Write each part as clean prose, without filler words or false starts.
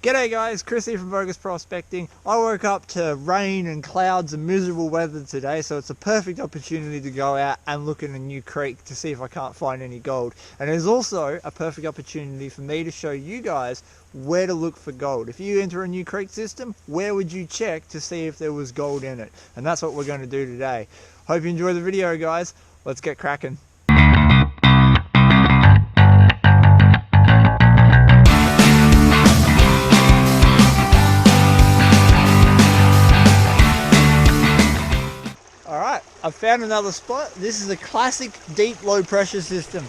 G'day guys, Chris here from Vo-Gus Prospecting. I woke up to rain and clouds and miserable weather today, so it's a perfect opportunity to go out and look in a new creek to see if I can't find any gold. And it's also a perfect opportunity for me to show you guys where to look for gold. If you enter a new creek system, where would you check to see if there was gold in it? And that's what we're going to do today. Hope you enjoy the video guys. Let's get cracking. I've found another spot. This is a classic deep low pressure system.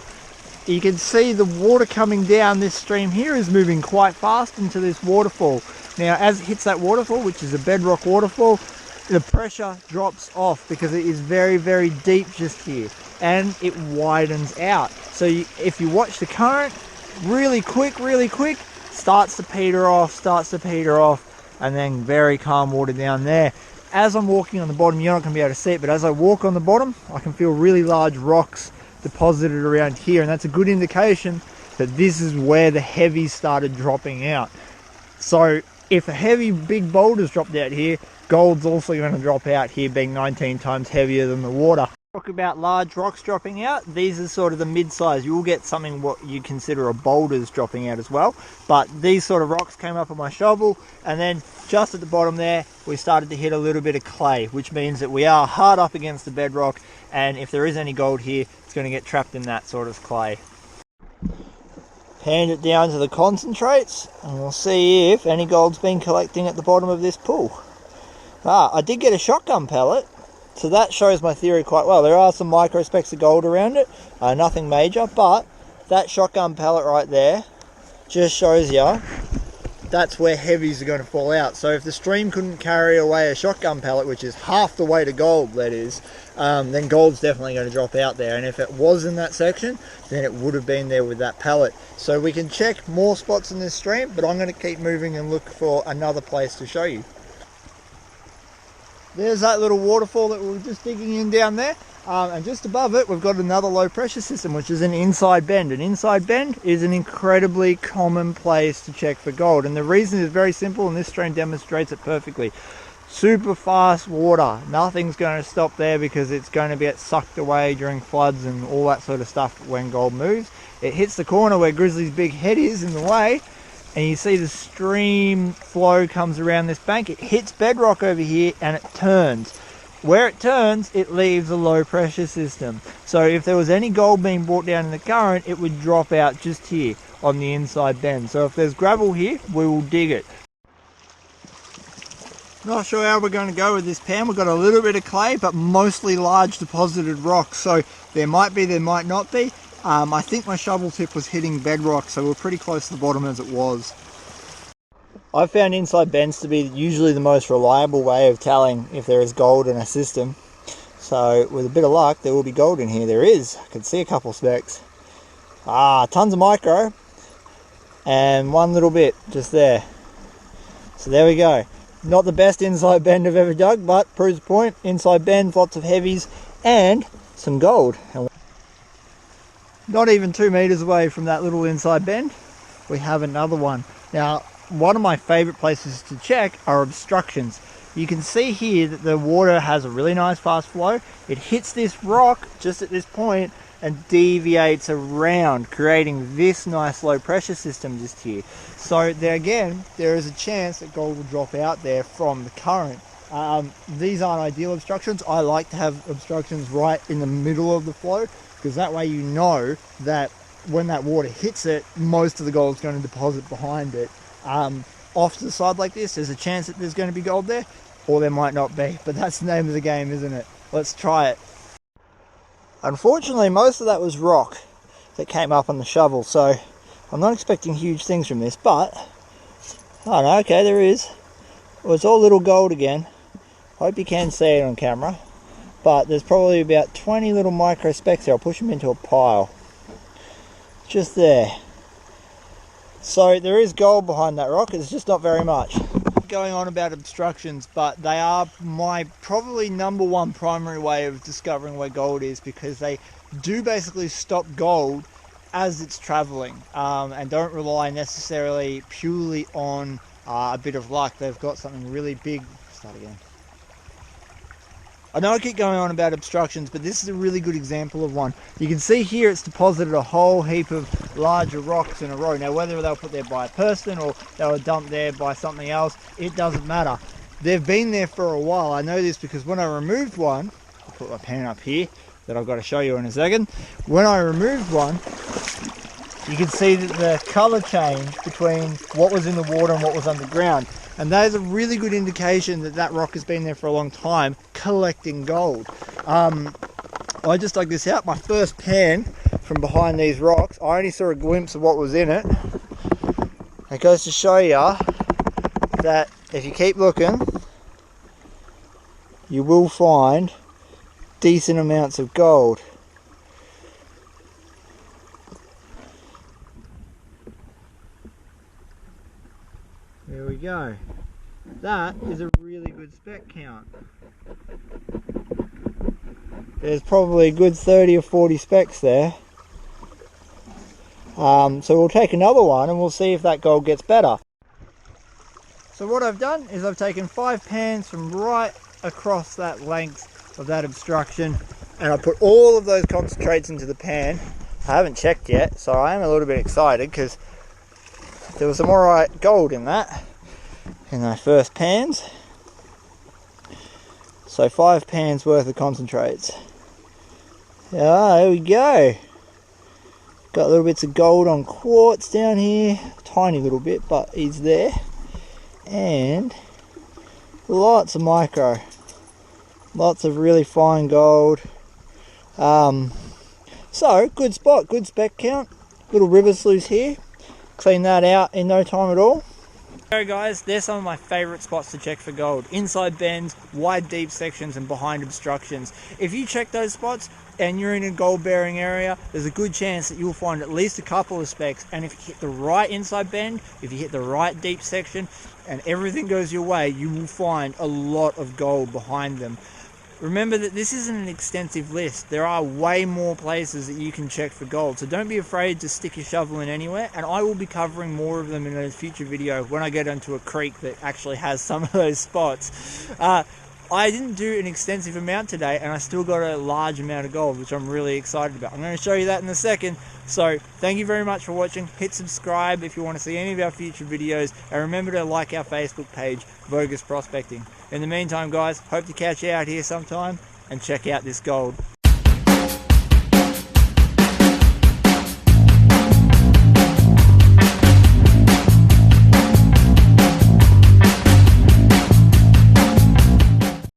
You can see the water coming down this stream here is moving quite fast into this waterfall. Now as it hits that waterfall, which is a bedrock waterfall, the pressure drops off because it is very, very deep just here and it widens out. So if you watch the current really quick, starts to peter off, and then very calm water down there. As I'm walking on the bottom, you're not going to be able to see it, but as I walk on the bottom, I can feel really large rocks deposited around here, and that's a good indication that this is where the heavies started dropping out. So if a heavy big boulder's dropped out here, gold's also going to drop out here, being 19 times heavier than the water. Talk about large rocks dropping out. These are sort of the mid-size. You will get something what you consider a boulders dropping out as well, but these sort of rocks came up on my shovel, and then just at the bottom there we started to hit a little bit of clay, which means that we are hard up against the bedrock, and if there is any gold here, it's going to get trapped in that sort of clay. Hand it down to the concentrates and we'll see if any gold's been collecting at the bottom of this pool. I did get a shotgun pellet, so that shows my theory quite well. There are some micro specks of gold around it, nothing major, but that shotgun pellet right there just shows you that's where heavies are going to fall out. So if the stream couldn't carry away a shotgun pellet, which is half the weight of gold, that is, then gold's definitely going to drop out there. And if it was in that section, then it would have been there with that pellet. So we can check more spots in this stream, but I'm going to keep moving and look for another place to show you. There's that little waterfall that we were just digging in down there, and just above it we've got another low pressure system, which is an inside bend. An inside bend is an incredibly common place to check for gold, and the reason is very simple, and this stream demonstrates it perfectly. Super fast water, nothing's going to stop there because it's going to get sucked away during floods and all that sort of stuff when gold moves. It hits the corner where Grizzly's big head is in the way, and you see the stream flow comes around this bank. It hits bedrock over here and it turns. Where it turns, it leaves a low pressure system. So if there was any gold being brought down in the current, it would drop out just here on the inside bend. So if there's gravel here, we will dig it. Not sure how we're going to go with this pan. We've got a little bit of clay, but mostly large deposited rocks. So there might be, there might not be. I think my shovel tip was hitting bedrock, so we're pretty close to the bottom as it was. I've found inside bends to be usually the most reliable way of telling if there is gold in a system. So with a bit of luck, there will be gold in here. There is. I can see a couple specks. Tons of micro. And one little bit just there. So there we go. Not the best inside bend I've ever dug, but proves the point. Inside bend, lots of heavies, and some gold. Not even 2 meters away from that little inside bend, we have another one. Now, one of my favorite places to check are obstructions. You can see here that the water has a really nice fast flow. It hits this rock just at this point and deviates around, creating this nice low pressure system just here. So there again, there is a chance that gold will drop out there from the current. These aren't ideal obstructions. I like to have obstructions right in the middle of the flow, because that way you know that when that water hits it, most of the gold is going to deposit behind it. Off to the side like this, there's a chance that there's going to be gold there, or there might not be, but that's the name of the game, isn't it? Let's try it. Unfortunately, most of that was rock that came up on the shovel, so I'm not expecting huge things from this, but oh no, okay, there is. Well, it's all little gold again. Hope you can see it on camera. But there's probably about 20 little micro specks there. I'll push them into a pile. Just there. So there is gold behind that rock. It's just not very much. Going on about obstructions, but they are my probably #1 primary way of discovering where gold is, because they do basically stop gold as it's traveling, and don't rely necessarily purely on a bit of luck. They've got something really big. Start again. I know I keep going on about obstructions, but this is a really good example of one. You can see here it's deposited a whole heap of larger rocks in a row. Now, whether they were put there by a person or they were dumped there by something else, it doesn't matter. They've been there for a while. I know this because when I removed one, I'll put my pen up here that I've got to show you in a second. When I removed one, you can see that the colour changed between what was in the water and what was underground. And that is a really good indication that that rock has been there for a long time, collecting gold. I just dug this out, my first pan from behind these rocks. I only saw a glimpse of what was in it. It goes to show you that if you keep looking, you will find decent amounts of gold. There we go. That is a really good spec count. There's probably a good 30 or 40 specks there. So we'll take another one and we'll see if that gold gets better. So what I've done is I've taken 5 pans from right across that length of that obstruction, and I put all of those concentrates into the pan. I haven't checked yet, so I am a little bit excited because there was some alright gold in that, in those first pans. So 5 pans worth of concentrates. Yeah, there we go. Got little bits of gold on quartz down here. Tiny little bit, but it's there. And lots of micro. Lots of really fine gold. So, good spot, good spec count. Little river sluice here. Clean that out in no time at all. So guys, there's some of my favourite spots to check for gold. Inside bends, wide deep sections and behind obstructions. If you check those spots and you're in a gold bearing area, there's a good chance that you'll find at least a couple of specks. And if you hit the right inside bend, if you hit the right deep section and everything goes your way, you will find a lot of gold behind them. Remember that this isn't an extensive list. There are way more places that you can check for gold. So don't be afraid to stick your shovel in anywhere. And I will be covering more of them in a future video when I get onto a creek that actually has some of those spots. I didn't do an extensive amount today and I still got a large amount of gold, which I'm really excited about. I'm going to show you that in a second. So thank you very much for watching. Hit subscribe if you want to see any of our future videos. And remember to like our Facebook page, Vo-Gus Prospecting. In the meantime, guys, hope to catch you out here sometime and check out this gold.